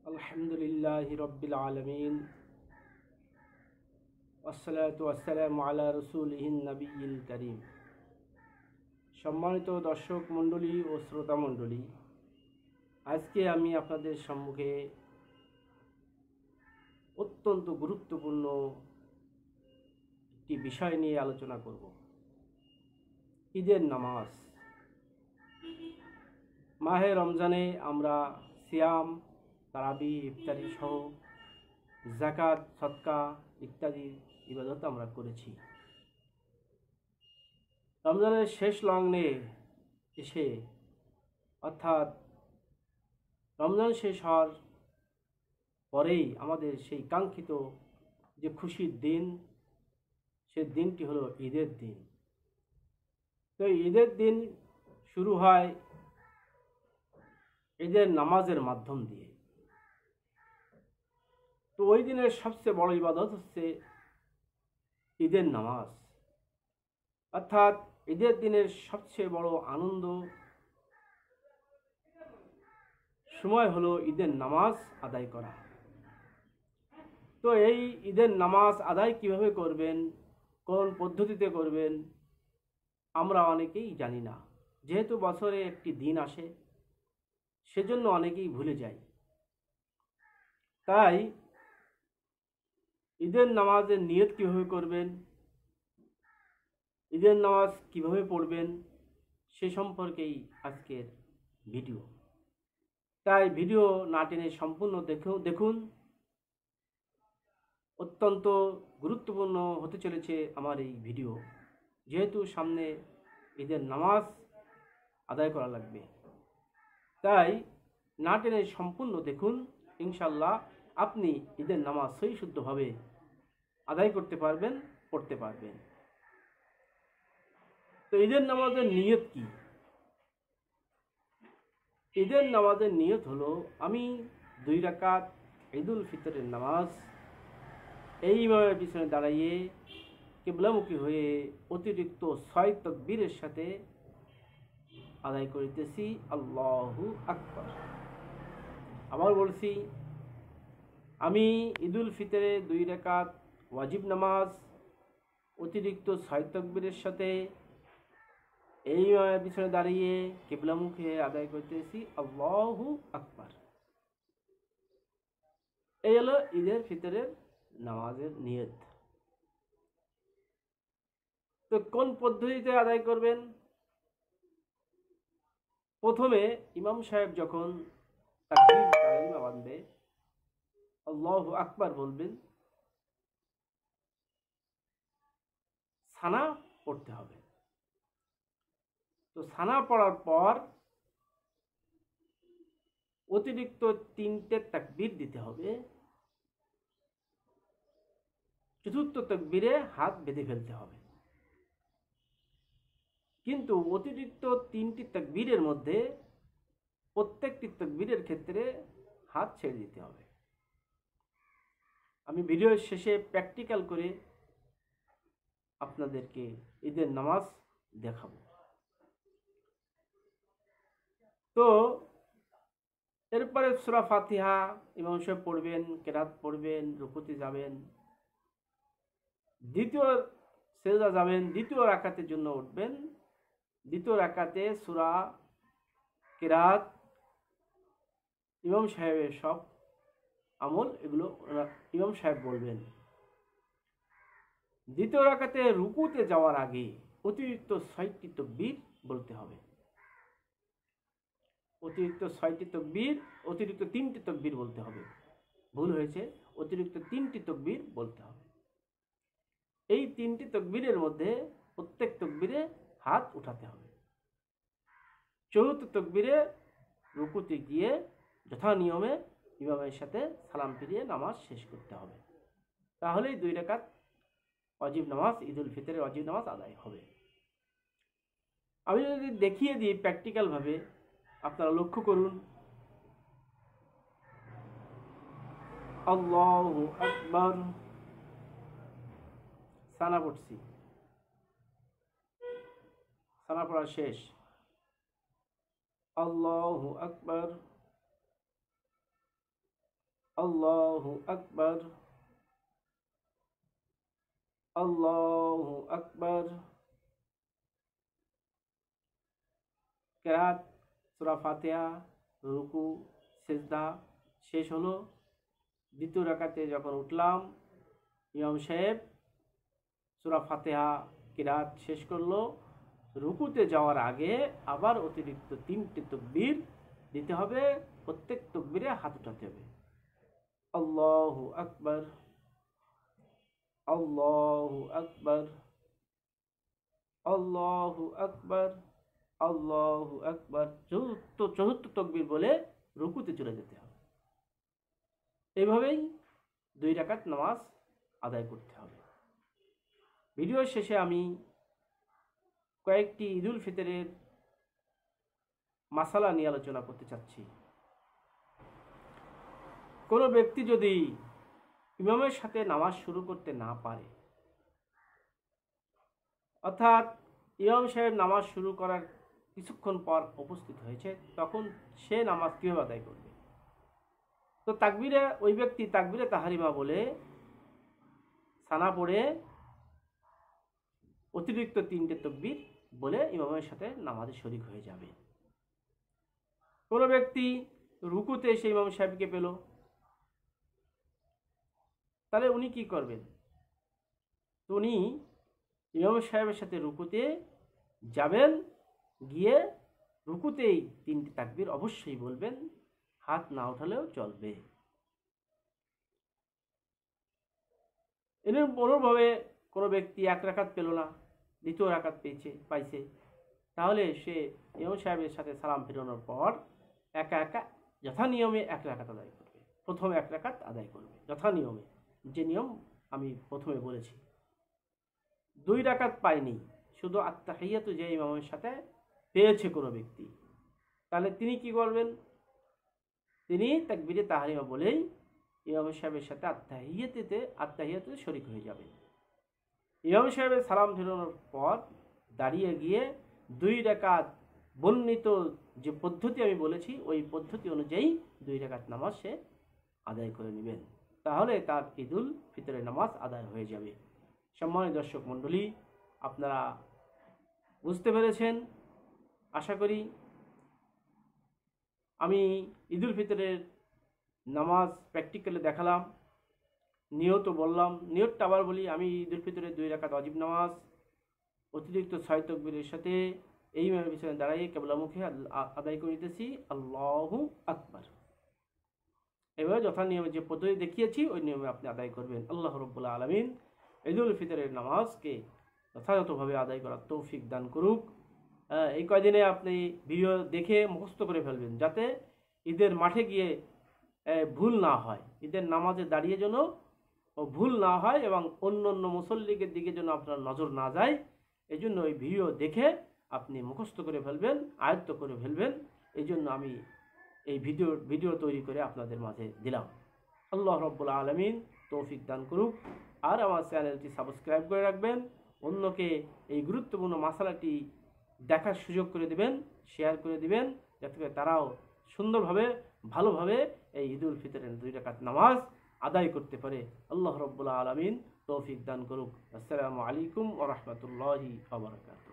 আলহামদুলিল্লাহি রব্বিল আলামিন ওয়াসসালাতু ওয়াসসালামু আলা রাসূলিহিন নবিয়্যিল কারীম। সম্মানিত দর্শক মণ্ডলী ও শ্রোতা মণ্ডলী, আজকে আমি আপনাদের সম্মুখে অত্যন্ত গুরুত্বপূর্ণ একটি বিষয় নিয়ে আলোচনা করব। ঈদের নামাজ। মাহে রমজানে আমরা সিয়াম, তারাবি, ইফতারি সহ যাকাত, সদকা ইত্যাদি ইবাদত আমরা করেছি। রমজানের শেষ লগ্নে এসে, অর্থাৎ রমজান শেষ হওয়ার পরেই আমাদের সেই কাঙ্ক্ষিত যে খুশির দিন, সে দিনটি হলো ঈদের দিন। তো ঈদের দিন শুরু হয় ঈদের নামাজের মাধ্যম দিয়ে। তো ওই দিনের সবচেয়ে বড় ইবাদত হচ্ছে ঈদের নামাজ, অর্থাৎ ঈদের দিনের সবচেয়ে বড় আনন্দ সময় হলো ঈদের নামাজ আদায় করা। তো এই ঈদের নামাজ আদায় কিভাবে করবেন, কোন পদ্ধতিতে করবেন, আমরা অনেকেই জানি না। যেহেতু বছরে একটি দিন আসে, সেজন্য অনেকেই ভুলে যায়। তাই ঈদের নামাজের নিয়ত কিভাবে করবেন, ঈদের নামাজ কিভাবে পড়বেন, সে সম্পর্কেই আজকের ভিডিও। তাই ভিডিও না টেনে সম্পূর্ণ দেখুন। অত্যন্ত গুরুত্বপূর্ণ হতে চলেছে আমার এই ভিডিও, যেহেতু সামনে ঈদের নামাজ আদায় করা লাগবে। তাই না টেনে সম্পূর্ণ দেখুন। ইনশাল্লাহ আপনি ঈদের নামাজ সহি শুদ্ধভাবে আদায় করতে পারবেন, পড়তে পারবেন। তো ঈদের নামাজের নিয়ত কি? ঈদের নামাজের নিয়ত হলো, আমি 2 রাকাত ঈদুল ফিতরের নামাজ এই ইমামের পিছনে দাঁড়িয়ে কিবলামুখী হয়ে অতিরিক্ত 6 তাকবীরের সাথে আদায় করিতেছি আল্লাহু আকবার। আবার বলছি, আমি ঈদুল ফিতরে 2 রাকাত ওয়াজিব নামাজ অতিরিক্ত 6 তাকবীরের সাথে এই ইমামের পিছনে দাঁড়িয়ে কিবলামুখী আদায় করতেছি আল্লাহু আকবার। এই হলো ঈদের ফিতরের নামাজের নিয়ত। তো কোন পদ্ধতিতে আদায় করবেন? প্রথমে ইমাম সাহেব যখন তাকবীর কালিমা বাঁধবে, আল্লাহু আকবার বলবেন, সানা পড়তে হবে। তো সানা পড়ার পর অতিরিক্ত 3টে তাকবীর দিতে হবে। চতুর্থ তাকবীরে হাত বেঁধে ফেলতে হবে। কিন্তু অতিরিক্ত 3টি তাকবীরের মধ্যে প্রত্যেকটি তাকবীরের ক্ষেত্রে হাত ছেড়ে দিতে হবে। আমি ভিডিওর শেষে প্র্যাকটিক্যাল করে আপনাদেরকে ঈদের নামাজ দেখাবো। তো এরপরে সূরা ফাতিহা ইমাম সাহেব পড়বেন, কেরাত পড়বেন, রুকুতে যাবেন, দ্বিতীয় সেজদা যাবেন, দ্বিতীয় রাকাতের জন্য উঠবেন। দ্বিতীয় রাকাতে সূরা, কেরাত, ইমাম সাহেবের সব আমল এগুলো ইমাম সাহেব বলবেন। দ্বিতীয় রাকাতে রুকুতে যাওয়ার আগে অতিরিক্ত 6টি তাকবীর বলতে হবে। অতিরিক্ত 3টি তাকবীর বলতে হবে। ভুল হয়েছে, অতিরিক্ত 3টি তাকবীর বলতে হবে। এই 3টি তাকবীরের মধ্যে প্রত্যেক তাকবীরে হাত উঠাতে হবে। চতুর্থ তাকবীরে রুকুতে গিয়ে যথা নিয়মে ইমামের সাথে সালাম ফিরিয়ে নামাজ শেষ করতে হবে। তাহলেই 2 রাকাত ওয়াজিব নামাজ, ঈদুল ফিতরের ওয়াজিব নামাজ আদায় হবে। আমি যদি দেখিয়ে দিই প্র্যাকটিক্যাল ভাবে, আপনারা লক্ষ্য করুন। আল্লাহু আকবার, সানা পড়ছি, সানা পড়া শেষ। আল্লাহু আকবার, আল্লাহু আকবার, আল্লাহু আকবার। কেরাত, সূরা ফাতিহা, রুকু, সিজদা শেষ হলো। দ্বিতীয় রাকাতে যখন উঠলাম, ইমাম সাহেব সূরা ফাতিহা কিরাত শেষ করলো। রুকুতে যাওয়ার আগে আবার অতিরিক্ত 3টি তাকবীর দিতে হবে। প্রত্যেক তাকবীরে হাত উঠাতে হবে। আল্লাহু আকবার, আল্লাহু আকবার, আল্লাহু আকবার, আল্লাহু আকবার। চতুর্থ তাকবীর বলে রুকুতে চলে যেতে হবে। এইভাবেই 2 রাকাত নামাজ আদায় করতে হবে। ভিডিও শেষে আমি কয়েকটি ঈদুল ফিতরের মাসালা নিয়ে আলোচনা করতে চাচ্ছি। কোনো ব্যক্তি যদি ইমামের সাথে নামাজ শুরু করতে না পারে, অর্থাৎ ইমাম সাহেব নামাজ শুরু করার কিছুক্ষণ পর উপস্থিত হয়েছে, তখন সে নামাজ কিভাবে আদায় করবে? তো ওই ব্যক্তি তাকবীরে তাহরিমা বলে সানা পড়ে অতিরিক্ত 3টে তাকবীর বলে ইমামের সাথে নামাজে শরীক হয়ে যাবে। কোনো ব্যক্তি রুকুতে এসে ইমাম সাহেবকে পেল, তাহলে উনি কি করবেন? উনি ইমাম সাহেবের সাথে রুকুতে যাবেন, গিয়ে রুকুতেই 3টে তাকবীর অবশ্যই বলবেন, হাত না উঠালেও চলবে। অনুরূপভাবে কোনো ব্যক্তি 1 রাকাত পেল না, দ্বিতীয় রাকাত পাইছে, তাহলে সে ইমাম সাহেবের সাথে সালাম ফেরানোর পর একা একা যথা নিয়মে 1 রাকাত আদায় করবে। প্রথম 1 রাকাত আদায় করবে যথা নিয়মে, যে নিয়ম আমি প্রথমে বলেছি। 2 রাকাত পায়নি, শুধু আত্তাহিয়াতু যে ইমামের সাথে পেয়েছে কোনো ব্যক্তি, তাহলে তিনি কি করবেন? তিনি তাকবীরে তাহরিমা বলেই ইমাম সাহেবের সাথে আত্তাহিয়াতে শরীক হয়ে যাবেন। ইমাম সাহেবের সালাম ফেরানোর পর দাঁড়িয়ে গিয়ে 2 রাকাত বর্ণিত যে পদ্ধতি আমি বলেছি, ওই পদ্ধতি অনুযায়ী 2 রাকাত নামাজ সে আদায় করে নেবেন। তাহলে তার ঈদুল ফিতরের নামাজ আদায় হয়ে যাবে। সম্মানিত দর্শক মণ্ডলী, আপনারা বুঝতে পেরেছেন আশা করি। আমি ঈদুল ফিতরের নামাজ প্র্যাকটিক্যালে দেখালাম, নিয়ত বললাম। নিয়তটা আবার বলি, আমি ঈদুল ফিতরের 2 রাকাত ওয়াজিব নামাজ অতিরিক্ত 6 তাকবীরের সাথে এই ইমামের পিছনে দাঁড়িয়ে কিবলামুখী আদায় করে নিতেছি, আল্লাহু আকবার। এভাবে যথা নিয়মে যে পদ্ধতি দেখিয়েছি ওই নিয়মে আপনি আদায় করবেন। আল্লাহ রাব্বুল আলামিন ঈদুল ফিতরের নামাজকে যথাযথভাবে আদায় করার তৌফিক দান করুক। এই কয়দিনে আপনি ভিডিও দেখে মুখস্থ করে ফেলবেন, যাতে ঈদের মাঠে গিয়ে ভুল না হয়, ঈদের নামাজে দাঁড়িয়ে যেন ভুল না হয় এবং অন্য মুসল্লিদের দিকে যেন আপনার নজর না যায়। এই জন্য ওই ভিডিও দেখে আপনি মুখস্থ করে ফেলবেন, আয়ত্ত করে ফেলবেন। এই জন্য আমি এই ভিডিও তৈরি করে আপনাদের মাঝে দিলাম। আল্লাহ রাব্বুল আলামিন তৌফিক দান করুক। আর আমার চ্যানেলটি সাবস্ক্রাইব করে রাখবেন, অন্যকে এই গুরুত্বপূর্ণ মাসালাটি দেখার সুযোগ করে দিবেন, শেয়ার করে দিবেন, যাতে করে তারাও সুন্দরভাবে ভালোভাবে এই ঈদুল ফিতরের 2 রাকাত নামাজ আদায় করতে পারে। আল্লাহ রাব্বুল আলামিন তৌফিক দান করুক। আসসালামু আলাইকুম ওয়া রাহমাতুল্লাহি ওয়া বারাকাতুহু।